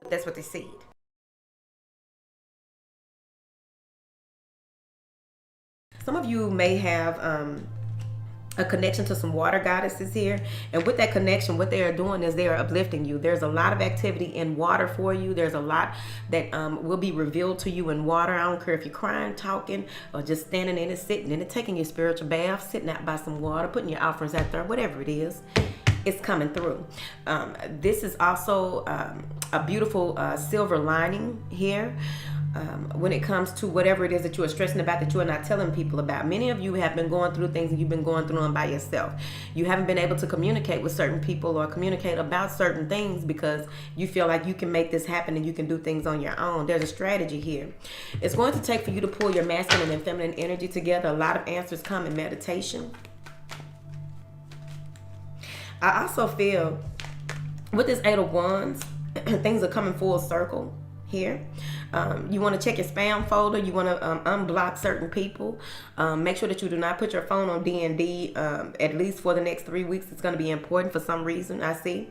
That's what they said. Some of you may have a connection to some water goddesses here, and with that connection, what they are doing is they are uplifting you. There's a lot of activity in water for you. There's a lot that will be revealed to you in water. I don't care if you're crying, talking, or just standing in it, sitting in it, taking your spiritual bath, sitting out by some water, putting your offerings out there, whatever it is, it's coming through. This is also a beautiful silver lining here. When it comes to whatever it is that you are stressing about that you are not telling people about. Many of you have been going through things and you've been going through them by yourself. You haven't been able to communicate with certain people or communicate about certain things because you feel like you can make this happen and you can do things on your own. There's a strategy here. It's going to take for you to pull your masculine and feminine energy together. A lot of answers come in meditation. I also feel with this Eight of Wands, things are coming full circle here. You want to check your spam folder. You want to unblock certain people. Make sure that you do not put your phone on D&D at least for the next 3 weeks. It's going to be important for some reason, I see.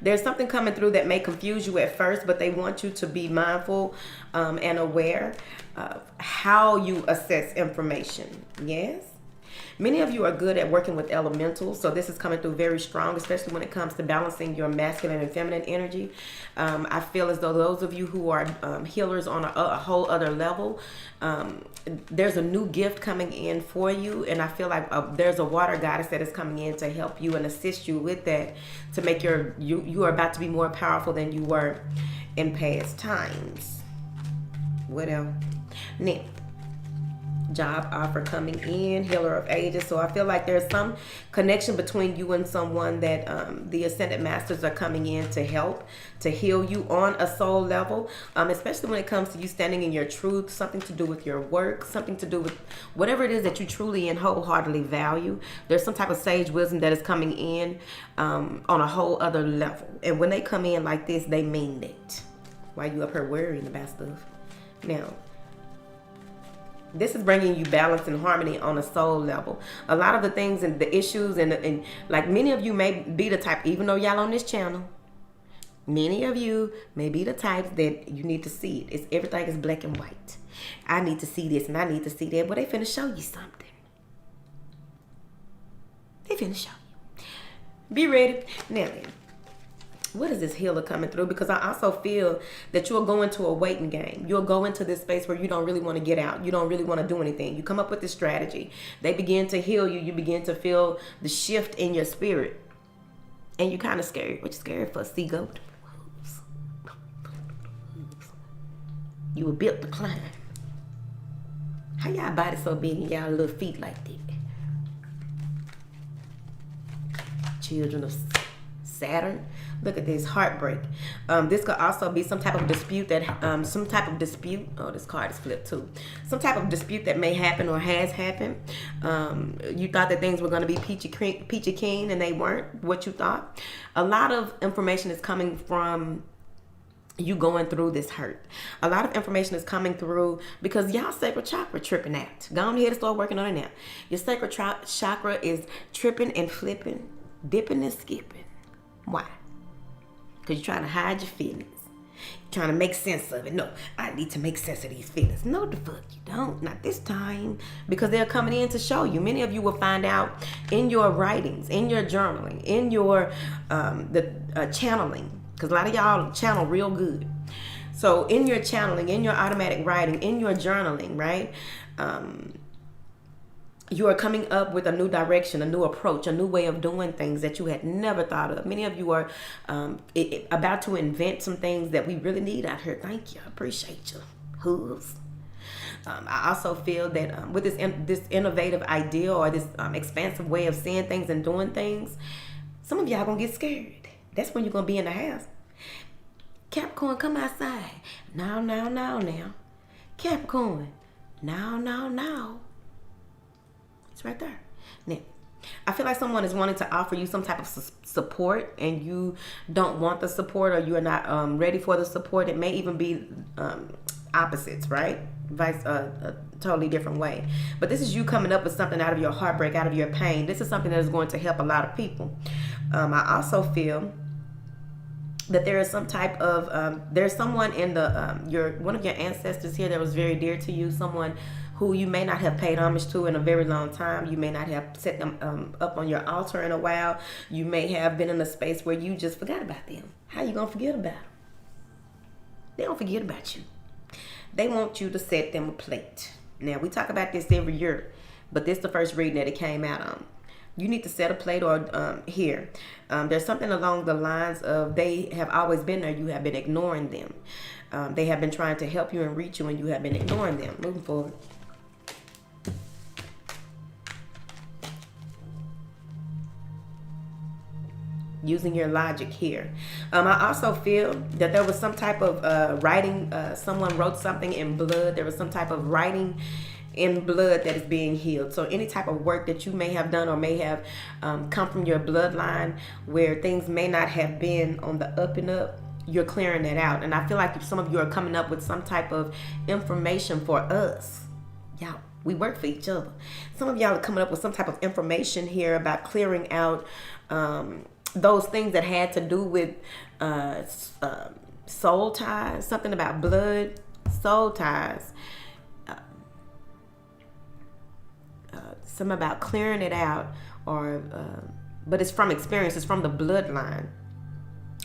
There's something coming through that may confuse you at first, but they want you to be mindful and aware of how you assess information. Yes? Many of you are good at working with elementals, so this is coming through very strong, especially when it comes to balancing your masculine and feminine energy. I feel as though those of you who are healers on a whole other level, there's a new gift coming in for you, and I feel like there's a water goddess that is coming in to help you and assist you with that, to make you are about to be more powerful than you were in past times. What else? Now, job offer coming in, healer of ages. So I feel like there's some connection between you and someone that the ascended masters are coming in to help to heal you on a soul level, especially when it comes to you standing in your truth, something to do with your work, something to do with whatever it is that you truly and wholeheartedly value. There's some type of sage wisdom that is coming in on a whole other level, and when they come in like this, they mean it. Why you up here worrying about stuff? Now, this is bringing you balance and harmony on a soul level. A lot of the things and the issues and like many of you may be the type, even though y'all on this channel, many of you may be the types that you need to see it. It's everything is black and white. I need to see this and I need to see that. But they finna show you something. They finna show you. Be ready. Now then, what is this healer coming through? Because I also feel that you'll go into a waiting game. You'll go into this space where you don't really want to get out. You don't really want to do anything. You come up with this strategy. They begin to heal you. You begin to feel the shift in your spirit. And you're kind of scared. What you scared for? Sea goat? You were built to climb. How y'all body so big and y'all little feet like that? Children of Saturn. Look at this heartbreak. This could also be some type of dispute that oh, this card is flipped too. Some type of dispute that may happen or has happened. You thought that things were going to be peachy keen and they weren't what you thought. A lot of information is coming from you going through this hurt. A lot of information is coming through because y'all sacral chakra tripping out. Go on ahead and start working on it now. Your sacral chakra is tripping and flipping, dipping and skipping. Why? Because you're trying to hide your feelings. You're trying to make sense of it. No, I need to make sense of these feelings. No, the fuck you don't. Not this time. Because they're coming in to show you. Many of you will find out in your writings, in your journaling, in your channeling. Because a lot of y'all channel real good. So in your channeling, in your automatic writing, in your journaling, right? You are coming up with a new direction, a new approach, a new way of doing things that you had never thought of. Many of you are about to invent some things that we really need out here. Thank you. I appreciate you. Hooves. I also feel that with this innovative idea or this expansive way of seeing things and doing things, some of y'all going to get scared. That's when you're going to be in the house. Capricorn, come outside. Now. Capricorn. Now. It's right there. Now, I feel like someone is wanting to offer you some type of support and you don't want the support or you are not ready for the support. It may even be opposites, right? A totally different way. But this is you coming up with something out of your heartbreak, out of your pain. This is something that is going to help a lot of people. I also feel that there is some type of there's someone in the your one of your ancestors here that was very dear to you, someone who you may not have paid homage to in a very long time. You may not have set them up on your altar in a while. You may have been in a space where you just forgot about them. How you gonna forget about them? They don't forget about you. They want you to set them a plate. Now, we talk about this every year, but this is the first reading that it came out on. You need to set a plate or here. There's something along the lines of they have always been there. You have been ignoring them. They have been trying to help you and reach you, and you have been ignoring them. Moving forward. Using your logic here. I also feel that there was some type of writing. Someone wrote something in blood. There was some type of writing in blood that is being healed. So any type of work that you may have done or may have come from your bloodline where things may not have been on the up and up, you're clearing that out. And I feel like some of you are coming up with some type of information for us. Y'all, we work for each other. Some of y'all are coming up with some type of information here about clearing out those things that had to do with soul ties, something about blood, soul ties, something about clearing it out, or but it's from experience, it's from the bloodline.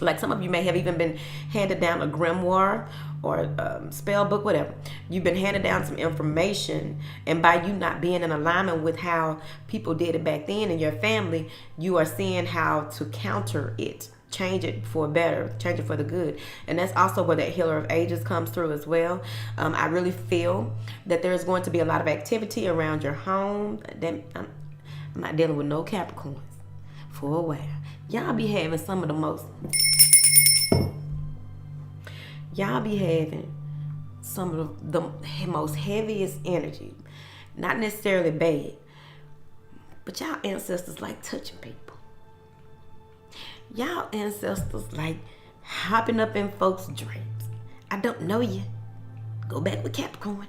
Like some of you may have even been handed down a grimoire or spell book, whatever. You've been handed down some information, and by you not being in alignment with how people did it back then in your family, you are seeing how to counter it, change it for better, change it for the good. And that's also where that healer of ages comes through as well. I really feel that there's going to be a lot of activity around your home. I'm not dealing with no Capricorns for a while. Y'all be having some of the most... Y'all be having some of the most heaviest energy. Not necessarily bad, but y'all ancestors like touching people. Y'all ancestors like hopping up in folks' dreams. I don't know you. Go back with Capricorn.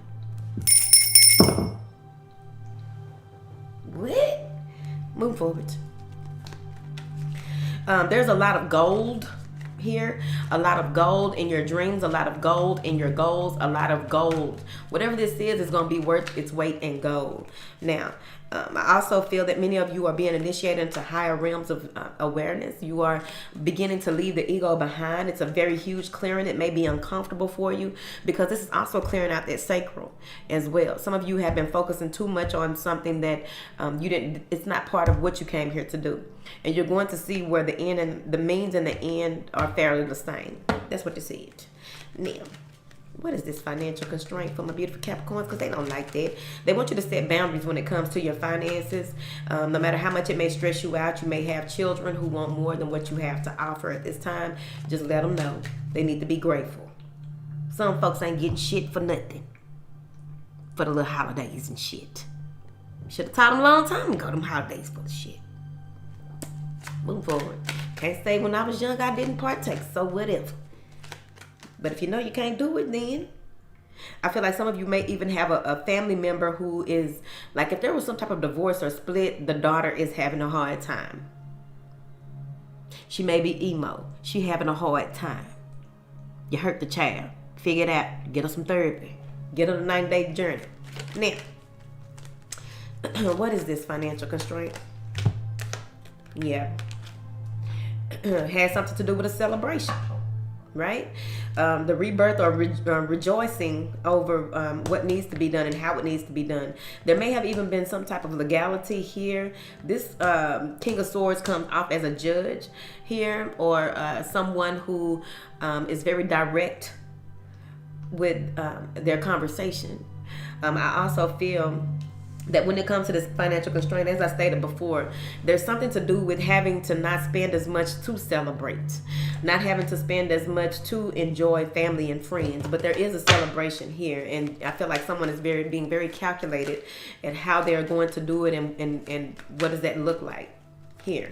What? Move forward. There's a lot of gold here, a lot of gold in your dreams, a lot of gold in your goals, a lot of gold. Whatever this is going to be worth its weight in gold. Now, I also feel that many of you are being initiated into higher realms of awareness. You are beginning to leave the ego behind. It's a very huge clearing. It may be uncomfortable for you because this is also clearing out that sacral as well. Some of you have been focusing too much on something that it's not part of what you came here to do. And you're going to see where the end and the means and the end are fairly the same. That's what you see it. Now, what is this financial constraint for my beautiful Capricorns? Because they don't like that. They want you to set boundaries when it comes to your finances. No matter how much it may stress you out, you may have children who want more than what you have to offer at this time. Just let them know they need to be grateful. Some folks ain't getting shit for nothing. For the little holidays and shit. Should have taught them a long time ago, them holidays for the shit. Move forward. Can't say when I was young I didn't partake, so whatever. But if you know you can't do it, then I feel like some of you may even have a family member who is, like if there was some type of divorce or split, the daughter is having a hard time. She may be emo. She having a hard time. You hurt the child. Figure it out. Get her some therapy. Get her a 9-day journey. Now, what is this financial constraint? Yeah. Has something to do with a celebration. Right? The rebirth or rejoicing over what needs to be done and how it needs to be done. There may have even been some type of legality here. This King of Swords comes off as a judge here, or someone who is very direct with their conversation. I also feel that when it comes to this financial constraint, as I stated before, there's something to do with having to not spend as much to celebrate, not having to spend as much to enjoy family and friends. But there is a celebration here, and I feel like someone is being very calculated at how they're going to do it and what does that look like here.